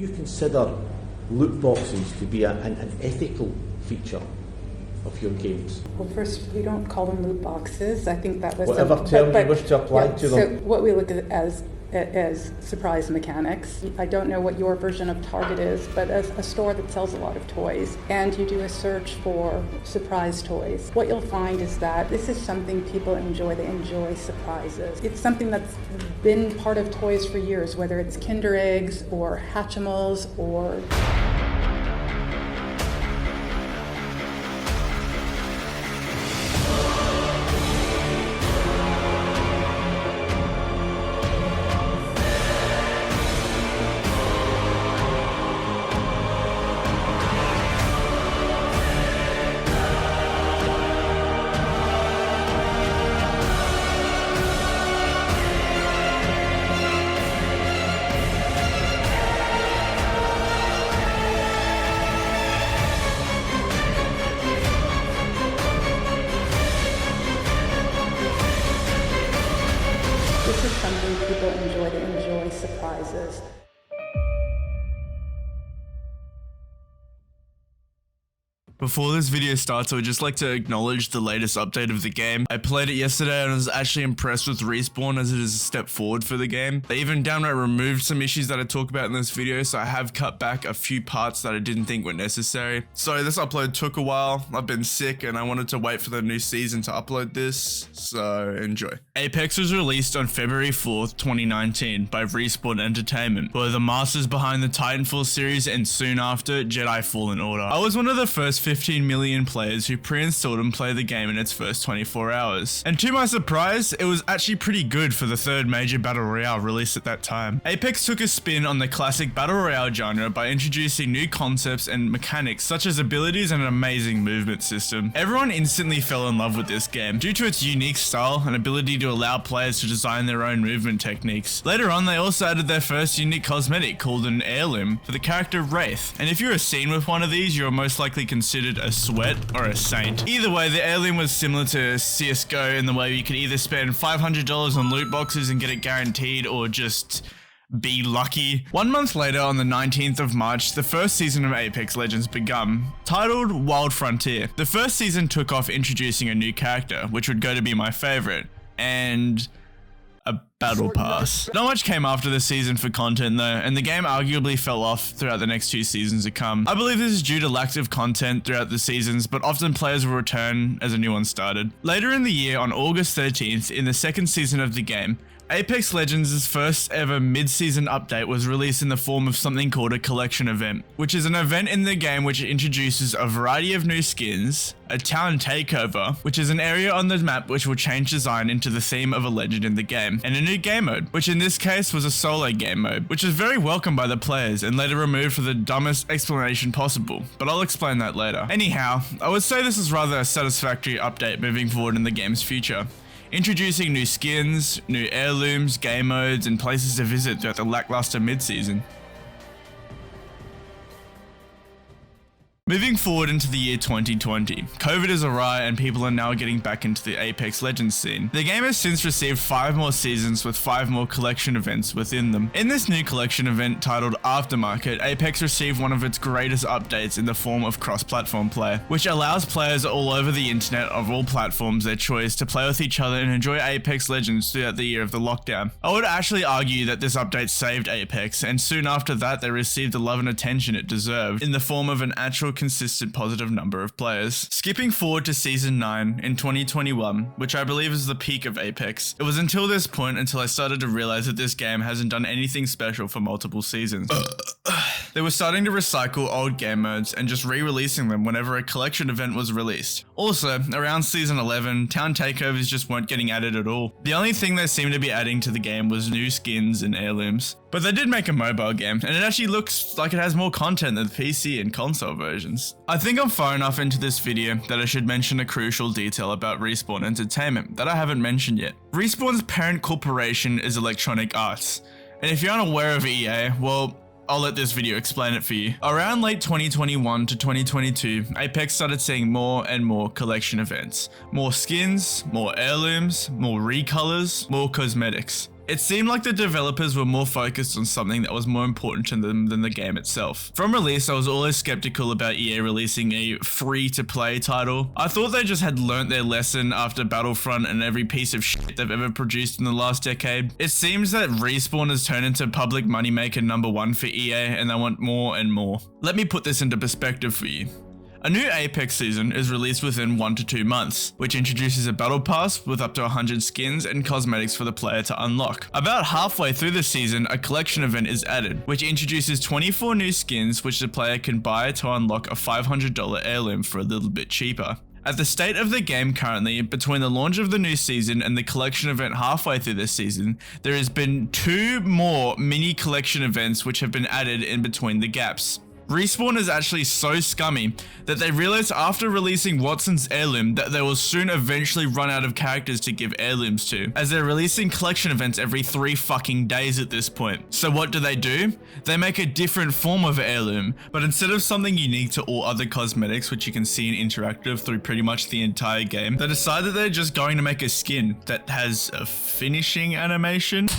you consider loot boxes to be an ethical feature of your games? Well, first, we don't call them loot boxes. I think that was whatever term you wish to apply to them. So what we look at as surprise mechanics. I don't know what your version of Target is, but as a store that sells a lot of toys, and you do a search for surprise toys, what you'll find is that this is something people enjoy. They enjoy surprises. It's something that's been part of toys for years, whether it's Kinder Eggs or Hatchimals or... This is something people enjoy. They enjoy surprises. Before this video starts, I would just like to acknowledge the latest update of the game. I played it yesterday and I was actually impressed with Respawn as it is a step forward for the game. They even downright removed some issues that I talk about in this video, so I have cut back a few parts that I didn't think were necessary. So this upload took a while. I've been sick and I wanted to wait for the new season to upload this, so enjoy. Apex was released on February 4th, 2019 by Respawn Entertainment, who are the masters behind the Titanfall series and soon after Jedi Fallen Order. I was one of the first 15 million players who pre-installed and played the game in its first 24 hours. And to my surprise, it was actually pretty good for the third major battle royale released at that time. Apex took a spin on the classic battle royale genre by introducing new concepts and mechanics such as abilities and an amazing movement system. Everyone instantly fell in love with this game due to its unique style and ability to allow players to design their own movement techniques. Later on, they also added their first unique cosmetic called an heirloom for the character Wraith. And if you're seen with one of these, you're most likely considered a sweat or a saint. Either way, the heirloom was similar to CSGO in the way you could either spend $500 on loot boxes and get it guaranteed, or just be lucky. 1 month later, on the 19th of March, the first season of Apex Legends begun, titled Wild Frontier. The first season took off introducing a new character, which would go to be my favorite, and a battle pass. Not much came after the season for content though, and the game arguably fell off throughout the next 2 seasons to come. I believe this is due to lack of content throughout the seasons, but often players will return as a new one started. Later in the year, on August 13th, in the second season of the game, Apex Legends' first ever mid-season update was released in the form of something called a collection event, which is an event in the game which introduces a variety of new skins, a town takeover, which is an area on the map which will change design into the theme of a legend in the game, and a new game mode, which in this case was a solo game mode, which was very welcomed by the players and later removed for the dumbest explanation possible, but I'll explain that later. Anyhow, I would say this is rather a satisfactory update moving forward in the game's future, introducing new skins, new heirlooms, game modes, and places to visit throughout the lackluster mid-season. Moving forward into the year 2020, COVID is awry and people are now getting back into the Apex Legends scene. The game has since received 5 more seasons with 5 more collection events within them. In this new collection event titled Aftermarket, Apex received one of its greatest updates in the form of cross-platform play, which allows players all over the internet of all platforms their choice to play with each other and enjoy Apex Legends throughout the year of the lockdown. I would actually argue that this update saved Apex, and soon after that they received the love and attention it deserved in the form of an actual consistent positive number of players. Skipping forward to Season 9 in 2021, which I believe is the peak of Apex, it was until this point until I started to realize that this game hasn't done anything special for multiple seasons. They were starting to recycle old game modes and just re-releasing them whenever a collection event was released. Also, around Season 11, town takeovers just weren't getting added at all. The only thing they seemed to be adding to the game was new skins and heirlooms. But they did make a mobile game, and it actually looks like it has more content than the PC and console versions. I think I'm far enough into this video that I should mention a crucial detail about Respawn Entertainment that I haven't mentioned yet. Respawn's parent corporation is Electronic Arts, and if you're unaware of EA, well, I'll let this video explain it for you. Around late 2021 to 2022, Apex started seeing more and more collection events. More skins, more heirlooms, more recolors, more cosmetics. It seemed like the developers were more focused on something that was more important to them than the game itself. From release, I was always skeptical about EA releasing a free-to-play title. I thought they just had learnt their lesson after Battlefront and every piece of shit they've ever produced in the last decade. It seems that Respawn has turned into public moneymaker #1 for EA, and they want more and more. Let me put this into perspective for you. A new Apex season is released within 1 to 2 months, which introduces a battle pass with up to 100 skins and cosmetics for the player to unlock. About halfway through the season, a collection event is added, which introduces 24 new skins which the player can buy to unlock a $500 heirloom for a little bit cheaper. At the state of the game currently, between the launch of the new season and the collection event halfway through this season, there has been 2 more mini collection events which have been added in between the gaps. Respawn is actually so scummy that they realized after releasing Watson's heirloom that they will soon eventually run out of characters to give heirlooms to, as they're releasing collection events every 3 fucking days at this point. So what do? They make a different form of heirloom, but instead of something unique to all other cosmetics, which you can see in interactive through pretty much the entire game, they decide that they're just going to make a skin that has a finishing animation.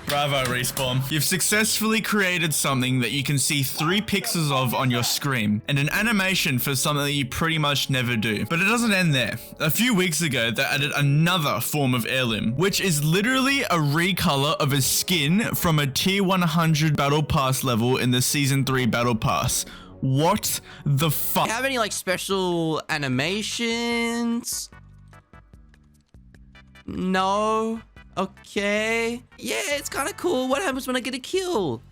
Bravo, Respawn. You've successfully created something that you can see 3 pixels of on your screen, and an animation for something that you pretty much never do. But it doesn't end there. A few weeks ago, they added another form of heirloom, which is literally a recolor of a skin from a tier 100 battle pass level in the season 3 battle pass. What the fuck? Do you have any like special animations? No. Okay. Yeah, it's kind of cool. What happens when I get a kill?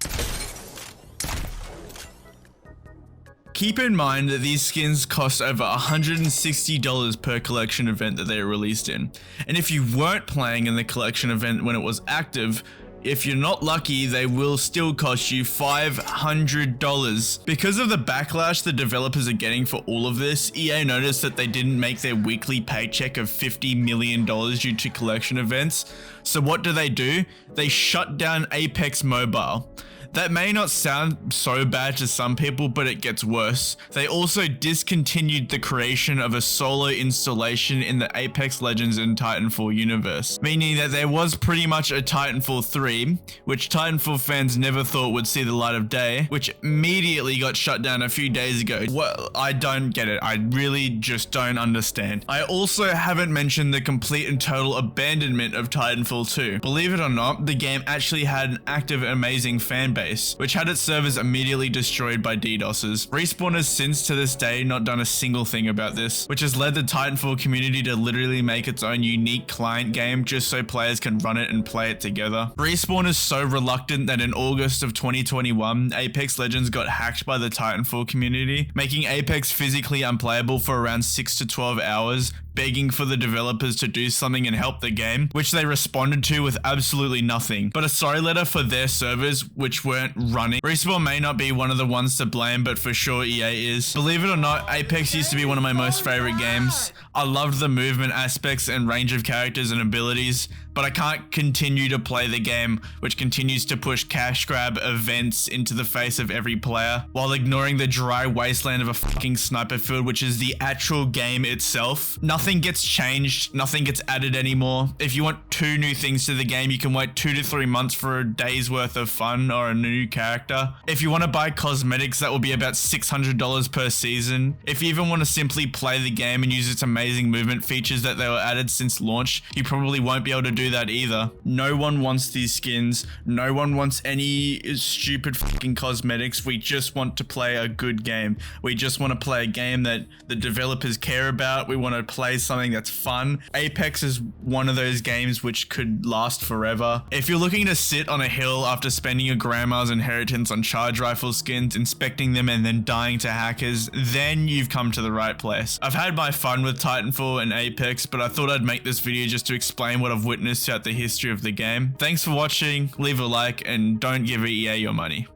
Keep in mind that these skins cost over $160 per collection event that they are released in. And if you weren't playing in the collection event when it was active, if you're not lucky, they will still cost you $500. Because of the backlash the developers are getting for all of this, EA noticed that they didn't make their weekly paycheck of $50 million due to collection events. So what do? They shut down Apex Mobile. That may not sound so bad to some people, but it gets worse. They also discontinued the creation of a solo installation in the Apex Legends and Titanfall universe, meaning that there was pretty much a Titanfall 3, which Titanfall fans never thought would see the light of day, which immediately got shut down a few days ago. Well, I don't get it. I really just don't understand. I also haven't mentioned the complete and total abandonment of Titanfall 2. Believe it or not, the game actually had an active, amazing fan base, which had its servers immediately destroyed by DDoSes. Respawn has since to this day not done a single thing about this, which has led the Titanfall community to literally make its own unique client game just so players can run it and play it together. Respawn is so reluctant that in August of 2021, Apex Legends got hacked by the Titanfall community, making Apex physically unplayable for around 6 to 12 hours, begging for the developers to do something and help the game, which they responded to with absolutely nothing but a sorry letter for their servers, which weren't running. Respawn may not be one of the ones to blame, but for sure EA is. Believe it or not, Apex used to be one of my most favorite games. I loved the movement aspects and range of characters and abilities, but I can't continue to play the game, which continues to push cash grab events into the face of every player, while ignoring the dry wasteland of a fucking sniper field, which is the actual game itself. Nothing gets changed, nothing gets added anymore. If you want 2 new things to the game, you can wait 2 to 3 months for a day's worth of fun or a new character. If you want to buy cosmetics, that will be about $600 per season. If you even want to simply play the game and use its amazing movement features that they were added since launch, you probably won't be able to do that either. No one wants these skins. No one wants any stupid fucking cosmetics. We just want to play a good game. We just want to play a game that the developers care about. We want to play something that's fun. Apex is one of those games which could last forever. If you're looking to sit on a hill after spending your grandma's inheritance on charge rifle skins, inspecting them and then dying to hackers, then you've come to the right place. I've had my fun with Titanfall and Apex, but I thought I'd make this video just to explain what I've witnessed throughout the history of the game. Thanks for watching, leave a like, and don't give EA your money.